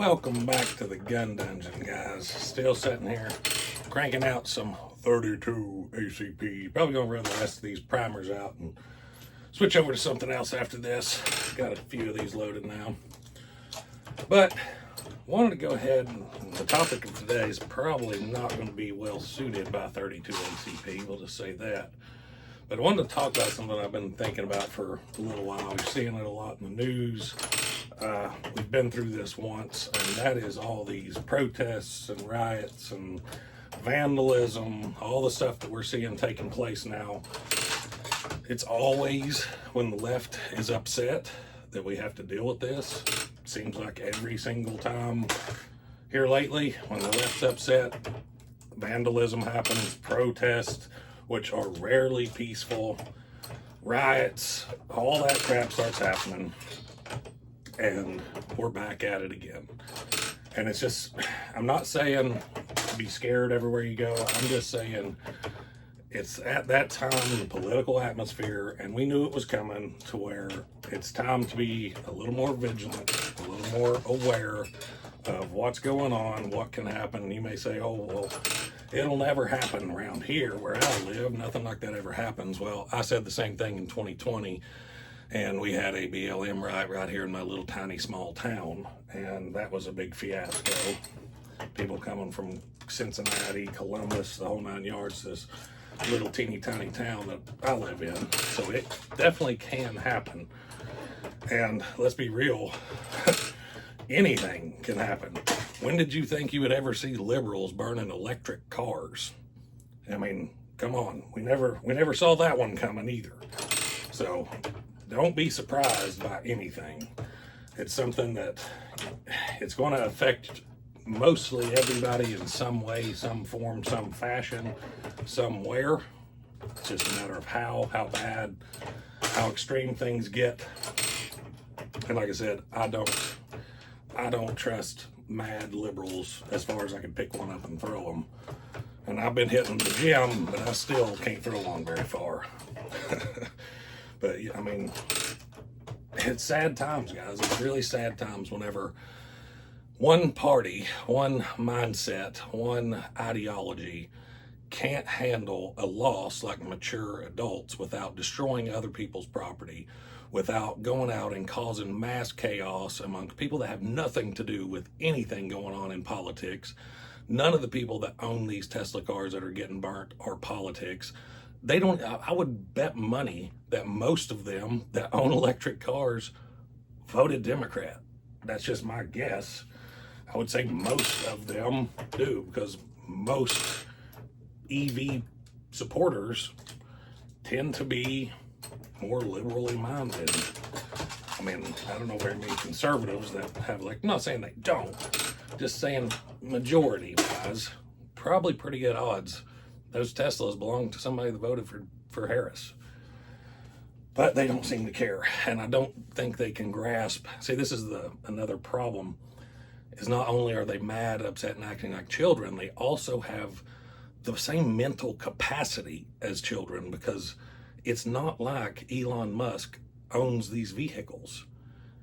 Welcome back to the gun dungeon, guys. Still sitting here cranking out some 32 ACP. Probably gonna run the rest of these primers out and switch over to something else after this. Got a few of these loaded now. But wanted to go ahead, and the topic of today is probably not going to be well suited by 32 ACP. We'll just say that. But I wanted to talk about something I've been thinking about for a little while. We're seeing it a lot in the news. We've been through this once, and that is all these protests and riots and vandalism, all the stuff that we're seeing taking place now. It's always when the left is upset that we have to deal with this. Seems like every single time here lately, when the left's upset, vandalism happens, protests, which are rarely peaceful, riots, all that crap starts happening, and we're back at it again. And it's just, I'm not saying be scared everywhere you go. I'm just saying it's at that time in the political atmosphere, and we knew it was coming, to where it's time to be a little more vigilant, a little more aware of what's going on, what can happen. You may say, oh, well, it'll never happen around here where I live. Nothing like that ever happens. Well, I said the same thing in 2020, and we had a BLM riot right here in my little tiny small town, and that was a big fiasco. People coming from Cincinnati, Columbus, the whole 9 yards, this little teeny tiny town that I live in. So it definitely can happen. And let's be real, anything can happen. When did you think you would ever see liberals burning electric cars? I mean, come on, we never saw that one coming either. So don't be surprised by anything. It's something that it's going to affect mostly everybody in some way, some form, some fashion, somewhere. It's just a matter of how bad, how extreme things get. And like I said, I don't trust mad liberals as far as I can pick one up and throw them. And I've been hitting the gym, but I still can't throw one very far. But I mean, it's sad times, guys. It's really sad times whenever one party, one mindset, one ideology can't handle a loss like mature adults without destroying other people's property, without going out and causing mass chaos among people that have nothing to do with anything going on in politics. None of the people that own these Tesla cars that are getting burnt are politics. They don't, I would bet money that most of them that own electric cars voted Democrat. That's just my guess. I would say most of them do, because most EV supporters tend to be more liberally minded. I mean, I don't know very many conservatives that have, like, I'm not saying they don't, just saying majority wise, probably pretty good odds. Those Teslas belong to somebody that voted for Harris. But they don't seem to care, and I don't think they can grasp. See, this is another problem, is not only are they mad, upset, and acting like children, they also have the same mental capacity as children, because it's not like Elon Musk owns these vehicles.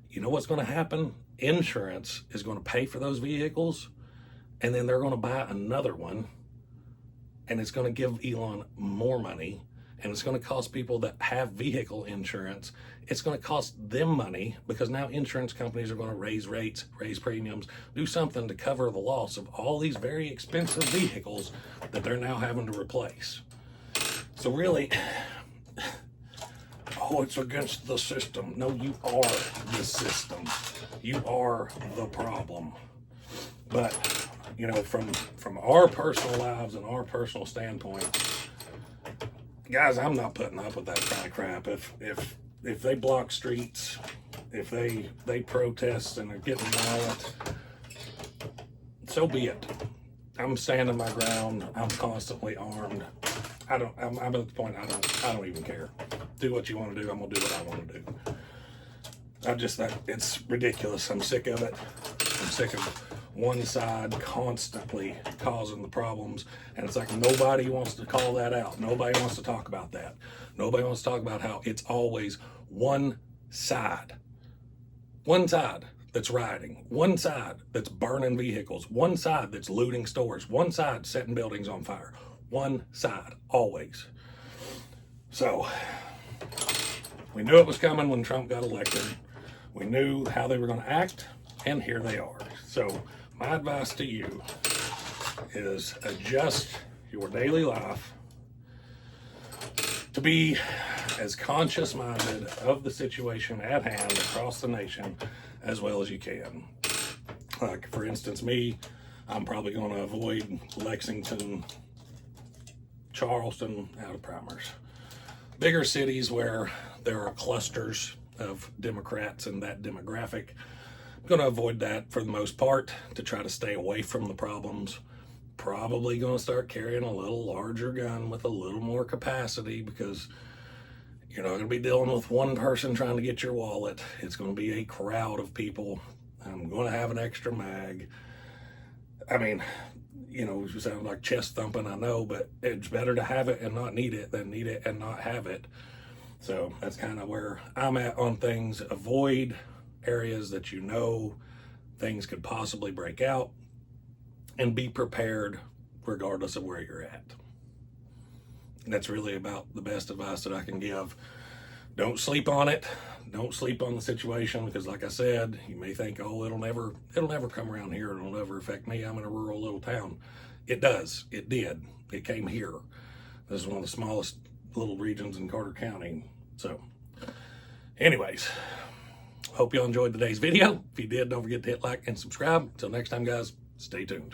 You know what's going to happen? Insurance is going to pay for those vehicles, and then they're going to buy another one, and it's going to give Elon more money, and it's going to cost people that have vehicle insurance, it's going to cost them money, because now insurance companies are going to raise rates, raise premiums, do something to cover the loss of all these very expensive vehicles that they're now having to replace. So really, oh, it's against the system. No, you are the system. You are the problem. But, you know, from our personal lives and our personal standpoint, guys, I'm not putting up with that kind of crap. If they block streets, if they protest and are getting violent, so be it. I'm standing my ground. I'm constantly armed. I'm at the point I don't even care. Do what you want to do. I'm gonna do what I want to do. It's ridiculous. I'm sick of it. I'm sick of one side constantly causing the problems, and it's like nobody wants to call that out. Nobody wants to talk about that. Nobody wants to talk about how it's always one side that's rioting, one side that's burning vehicles, one side that's looting stores, one side setting buildings on fire, one side, always. So we knew it was coming when Trump got elected. We knew how they were going to act, and here they are. So my advice to you is adjust your daily life to be as conscious-minded of the situation at hand across the nation as well as you can. Like, for instance, me, I'm probably going to avoid Lexington, Charleston out of primers. Bigger cities where there are clusters of Democrats and that demographic, I'm going to avoid that for the most part to try to stay away from the problems. Probably going to start carrying a little larger gun with a little more capacity, because you're not going to be dealing with one person trying to get your wallet. It's going to be a crowd of people. I'm going to have an extra mag. I mean, you know, it sounds like chest thumping, I know, but it's better to have it and not need it than need it and not have it. So that's kind of where I'm at on things. Avoid areas that you know things could possibly break out, and be prepared regardless of where you're at. That's really about the best advice that I can give. Don't sleep on it. Don't sleep on the situation, because like I said, you may think, oh, it'll never come around here. It'll never affect me. I'm in a rural little town. It does. It did. It came here. This is one of the smallest little regions in Carter County. So anyways, hope y'all enjoyed today's video. If you did, don't forget to hit like and subscribe. Until next time, guys, stay tuned.